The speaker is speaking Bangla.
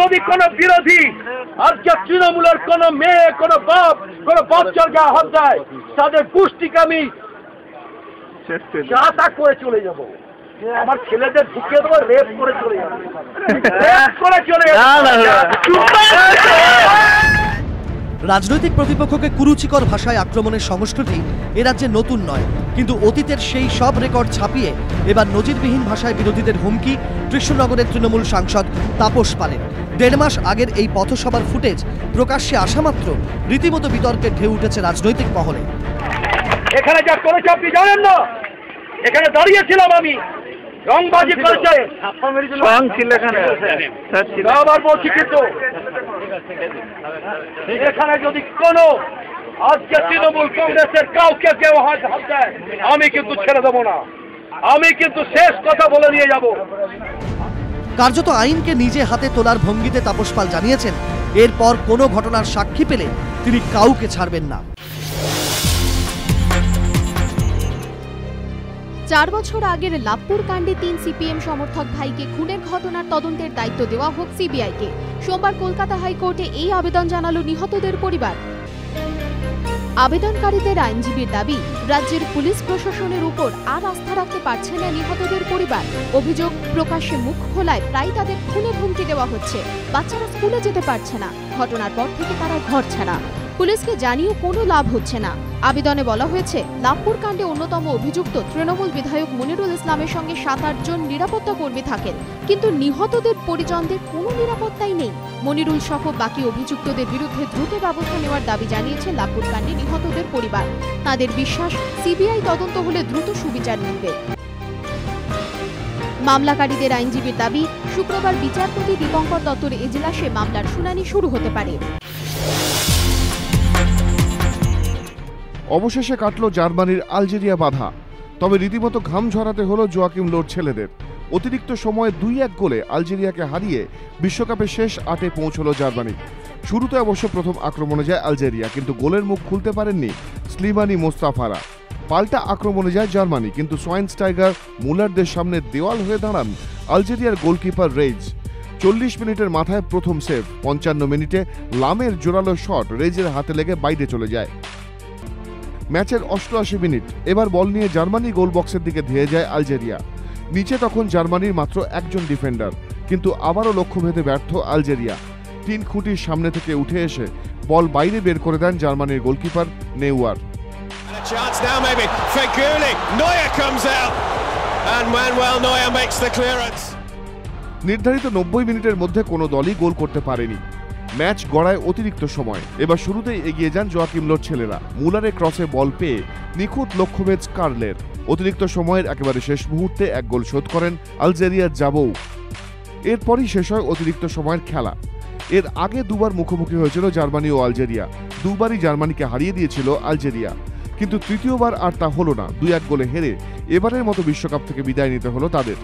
যদি কোনো বিরোধী আজকে তৃণমূলের কোনো মেয়ে, কোনো বাপ, কোনো বাচ্চার গায়ে হাত দেয়, তাদের গোষ্ঠীকে আমি চাটা করে চলে যাব। আমার ছেলেদের ঢুকিয়ে দেবো, রেপ করে চলে যাবো, রেপ করে চলে রাজনৈতিক প্রতিপক্ষকে কুরুচিকর ভাষায় আক্রমণের সংস্কৃতি এ রাজ্যে নতুন নয়, কিন্তু অতীতের সেই সব রেকর্ড ছাপিয়ে এবার নজিরবিহীন ভাষায় বিরোধীদের হুমকি কৃষ্ণনগরের তৃণমূল সাংসদ তাপস পালের। ১.৫ মাস আগের এই পথসভার ফুটেজ প্রকাশ্যে আসা মাত্র রীতিমতো বিতর্কের ঢেউ উঠেছে রাজনৈতিক মহলে। এখানে যা করেছে আপনি জানেন না, এখানে দাঁড়িয়েছিলাম আমি, রংবাজি করেছে, আবার বলছি, কিন্তু এখানে যদি কোনো আজকে তৃণমূল কংগ্রেসের কাউকে কেউ হাত দেয়, আমি কিন্তু ছেড়ে দেবো না, আমি কিন্তু শেষ কথা বলে নিয়ে যাব। কার্যত আইনকে নিজে হাতে তোলার ভঙ্গিতে তাপস পাল জানিয়েছেন, এরপর কোনো ঘটনার সাক্ষী পেলে তিনি কাউকে ছাড়বেন না। ৪ বছর আগের লাভপুর কাণ্ডে ৩ সিপিএম সমর্থক ভাইকে খুনের ঘটনার তদন্তের দায়িত্ব দেওয়া হোক সিবিআইকে। সোমবার কলকাতা হাইকোর্টে এই আবেদন জানালো নিহতদের পরিবার। আবেদনকারীদের আইনজীবীর দাবি, রাজ্যের পুলিশ প্রশাসনের উপর আর আস্থা রাখতে পারছে না নিহতদের পরিবার। অভিযোগ, প্রকাশ্যে মুখ খোলায় প্রায় তাদের খুনের হুমকি দেওয়া হচ্ছে। বাচ্চারা স্কুলে যেতে পারছে না, ঘটনার পর থেকে তারা ঘর ছাড়া। পুলিশকে জানিয়েও কোনো লাভ হচ্ছে না। আবেদনে বলা হয়েছে, লাভপুর কাণ্ডে অন্যতম অভিযুক্ত তৃণমূল বিধায়ক মনিরুল ইসলামের সঙ্গে ৭-৮ জন নিরাপত্তা কর্মী থাকেন, কিন্তু নিহতদের পরিজনদের কোনো নিরাপত্তাই নেই। মনিরুল সহ বাকি অভিযুক্তদের বিরুদ্ধে দ্রুত ব্যবস্থা নেওয়ার দাবি জানিয়েছে লাভপুর কাণ্ডে নিহতদের পরিবার। তাদের বিশ্বাস, সিবিআই তদন্ত হলে দ্রুত সুবিচার মিলবে। মামলাকারীদের আইনজীবীর দাবি, শুক্রবার বিচারপতি দীপঙ্কর দত্তর এজলাসে মামলার শুনানি শুরু হতে পারে। অবশেষে কাটল জার্মানির আলজেরিয়া বাধা, তবে রীতিমতো ঘাম ঝরাতে হলো জোয়াকিম লোর ছেলেদের। অতিরিক্ত সময়ে ২-১ গোলে আলজেরিয়াকে হারিয়ে বিশ্বকাপের শেষ ৮-এ পৌঁছল জার্মানি। শুরুতে অবশ্য প্রথম আক্রমণে যায় আলজেরিয়া, কিন্তু গোলের মুখ খুলতে পারেননি স্লিমানি মোস্তাফারা। পাল্টা আক্রমণে যায় জার্মানি, কিন্তু সোয়াইনস্টাইগার মুলারদের সামনে দেওয়াল হয়ে দাঁড়ান আলজেরিয়ার গোলকিপার রেজ। ৪০ মিনিটের মাথায় প্রথম সেভ। ৫৫ মিনিটে লামের জোরালো শট রেজের হাতে লেগে বাইরে চলে যায়। ম্যাচের ৮৮ মিনিট, এবার বল নিয়ে জার্মানি গোল বক্সের দিকে ধেয়ে যায় আলজেরিয়া। নিচে তখন জার্মানির মাত্র একজন ডিফেন্ডার, কিন্তু আবারও লক্ষ্যভেদে ব্যর্থ আলজেরিয়া। ৩ খুঁটির সামনে থেকে উঠে এসে বল বাইরে বের করে দেন জার্মানির গোলকিপার নেউয়ার। নির্ধারিত ৯০ মিনিটের মধ্যে কোনো দলই গোল করতে পারেনি। ম্যাচ গড়ায় অতিরিক্ত সময়। এবার শুরুতেই এগিয়ে যান জোয়াকিম লোর ছেলেরা। মুলারের ক্রসে বল পেয়ে নিখুঁত লক্ষ্যভেদ কার্লের। অতিরিক্ত সময়ের একেবারে শেষ মুহূর্তে এক গোল শোধ করেন আলজেরিয়ার জাবৌ। এরপরই শেষ হয় অতিরিক্ত সময়ের খেলা। এর আগে দুবার মুখোমুখি হয়েছিল জার্মানি ও আলজেরিয়া। দুবারই জার্মানিকে হারিয়ে দিয়েছিল আলজেরিয়া, কিন্তু তৃতীয়বার আর তা হলো না। ২-১ গোলে হেরে এবারের মতো বিশ্বকাপ থেকে বিদায় নিতে হলো তাদের।